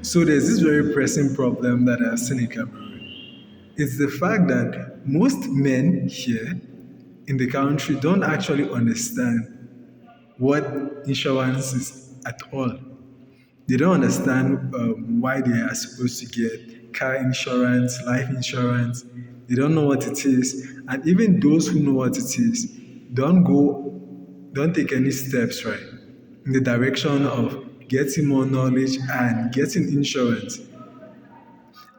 So there's this very pressing problem that I've seen in Cameroon. It's the fact that most men here in the country don't actually understand what insurance is at all. They don't understand why they are supposed to get car insurance, life insurance. They don't know what it is. And even those who know what it is don't go, don't take any steps, right, in the direction of getting more knowledge and getting insurance.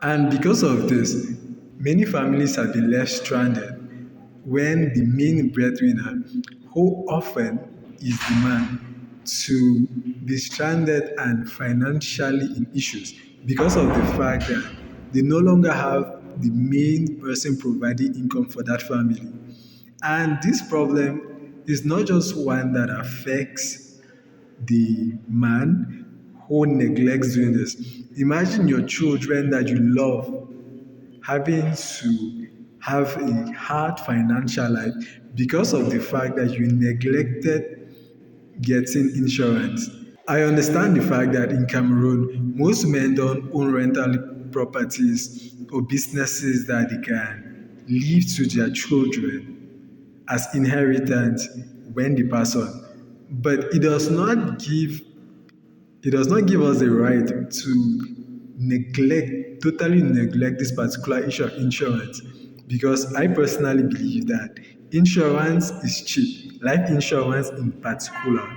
And because of this, many families have been left stranded when the main breadwinner, who often is the man, to be stranded and financially in issues because of the fact that they no longer have the main person providing income for that family. And this problem is not just one that affects the man who neglects doing this. Imagine your children that you love having to have a hard financial life because of the fact that you neglected getting insurance. I understand the fact that in Cameroon, most men don't own rental properties or businesses that they can leave to their children as inheritance when they pass on. But it does not give us the right to totally neglect this particular issue of insurance because I personally believe that insurance is cheap. Life insurance in particular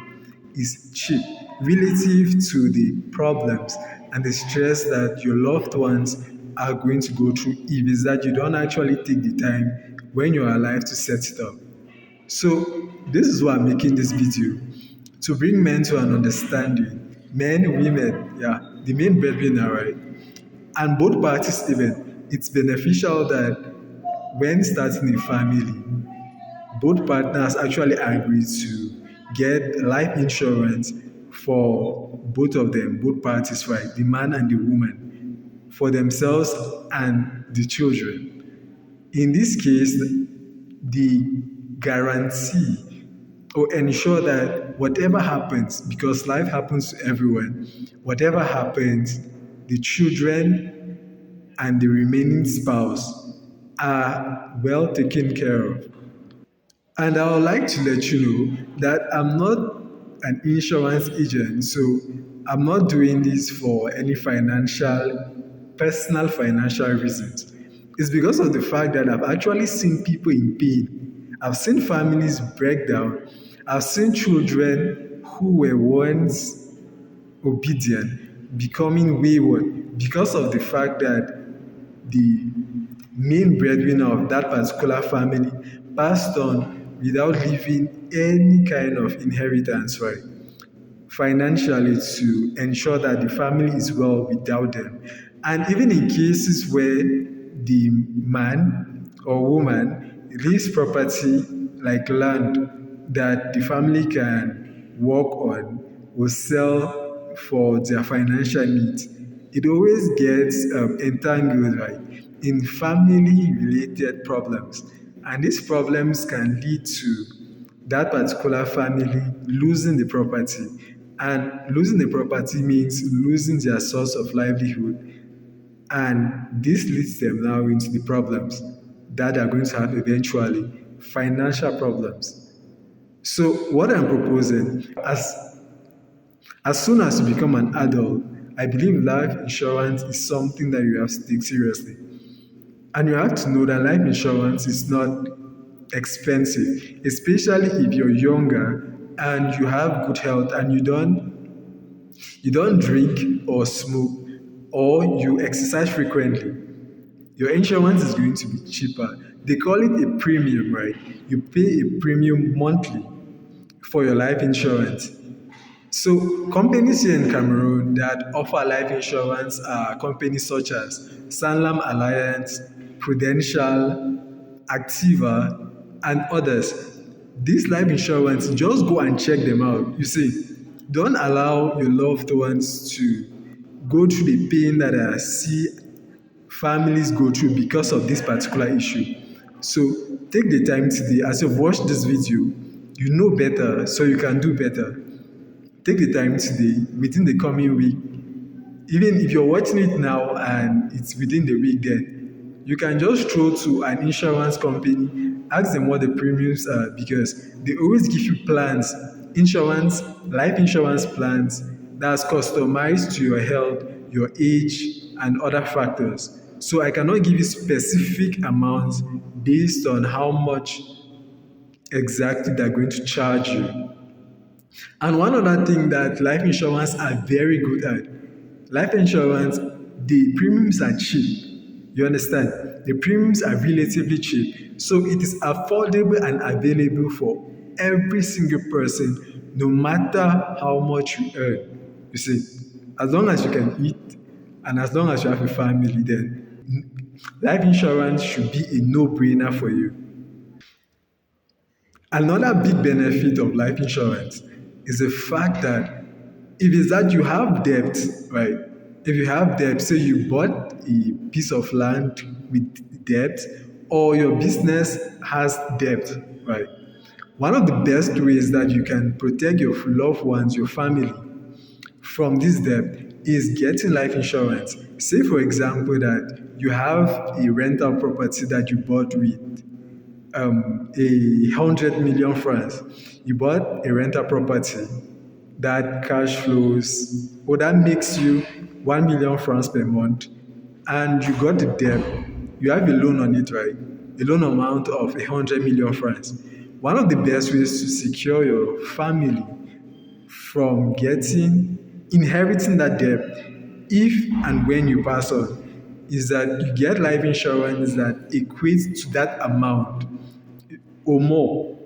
is cheap relative to the problems and the stress that your loved ones are going to go through if it's that you don't actually take the time when you're alive to set it up. So this is why I'm making this video to bring men to an understanding, men, women, yeah, the main breadwinner, right? And both parties even. It's beneficial that when starting a family, both partners actually agree to get life insurance for both of them, both parties, right? The man and the woman, for themselves and the children. In this case, the guarantee or ensure that whatever happens, because life happens to everyone, whatever happens, the children and the remaining spouse are well taken care of. And I would like to let you know that I'm not an insurance agent, so I'm not doing this for any personal financial reasons. It's because of the fact that I've actually seen people in pain. I've seen families break down. I've seen children who were once obedient becoming wayward because of the fact that the main breadwinner of that particular family passed on without leaving any kind of inheritance, right? Financially to ensure that the family is well without them. And even in cases where the man or woman leaves property like land that the family can work on or sell for their financial needs, it always gets entangled, right, in family related problems. And these problems can lead to that particular family losing the property. And losing the property means losing their source of livelihood. And this leads them now into the problems that they're going to have eventually, financial problems. So what I'm proposing, as soon as you become an adult, I believe life insurance is something that you have to take seriously. And you have to know that life insurance is not expensive, especially if you're younger and you have good health and you don't drink or smoke or you exercise frequently. Your insurance is going to be cheaper. They call it a premium, right? You pay a premium monthly for your life insurance. So companies here in Cameroon that offer life insurance are companies such as Sanlam Alliance, Prudential, Activa, and others. This life insurance, just go and check them out. You see, don't allow your loved ones to go through the pain that I see families go through because of this particular issue. So take the time today, as you've watched this video, you know better, so you can do better. Take the time today, within the coming week, Even if you're watching it now and it's within the week, then you can just throw to an insurance company, ask them what the premiums are, because they always give you plans, insurance, life insurance plans that's customized to your health, your age, and other factors. So I cannot give you specific amounts based on how much exactly they're going to charge you. And one other thing that life insurance are very good at, life insurance, the premiums are cheap. You understand? The premiums are relatively cheap. So it is affordable and available for every single person, no matter how much you earn. You see, as long as you can eat and as long as you have a family, then life insurance should be a no-brainer for you. Another big benefit of life insurance is the fact that if it's that you have debt, right? If you have debt, say you bought a piece of land with debt, or your business has debt, right? One of the best ways that you can protect your loved ones, your family, from this debt is getting life insurance. Say, for example, that you have a rental property that you bought with 100 million francs. You bought a rental property that cash flows or that makes you 1 million francs per month, and you got the debt. You have a loan on it, right? A loan amount of 100 million francs. One of the best ways to secure your family from getting inheriting that debt if and when you pass on is that you get life insurance that equates to that amount or more.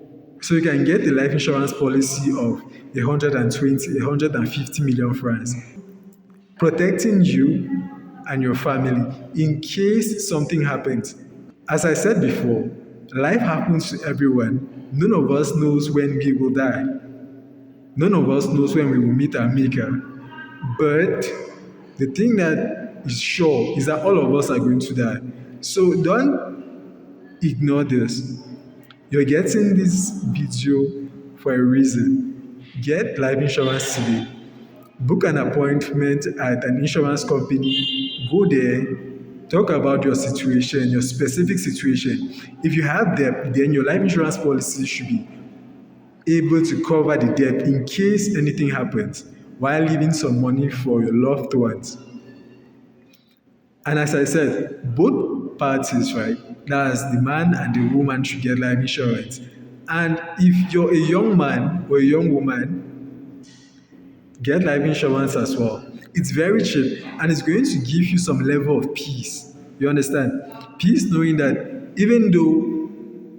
So you can get the life insurance policy of 120, 150 million francs, protecting you and your family in case something happens. As I said before, life happens to everyone. None of us knows when we will die. None of us knows when we will meet our maker. But the thing that is sure is that all of us are going to die. So don't ignore this. You're getting this video for a reason. Get life insurance today. Book an appointment at an insurance company. Go there. Talk about your situation, your specific situation. If you have debt, then your life insurance policy should be able to cover the debt in case anything happens while leaving some money for your loved ones. And as I said, both parties, right? That's the man and the woman should get life insurance. And if you're a young man or a young woman, get life insurance as well. It's very cheap and it's going to give you some level of peace. You understand? Peace knowing that even though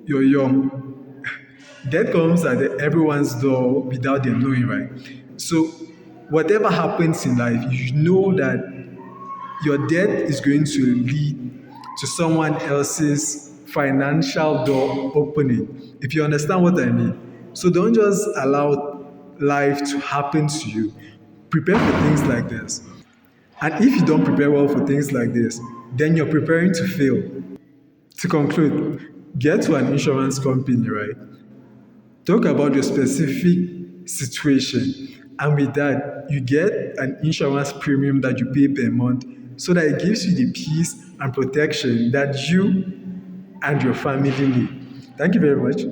you're young, death comes at everyone's door without them knowing, right? So whatever happens in life, you know that your debt is going to lead to someone else's financial door opening, if you understand what I mean. So don't just allow life to happen to you. Prepare for things like this. And if you don't prepare well for things like this, then you're preparing to fail. To conclude, get to an insurance company, right? Talk about your specific situation. And with that, you get an insurance premium that you pay per month so that it gives you the peace and protection that you and your family need. Thank you very much.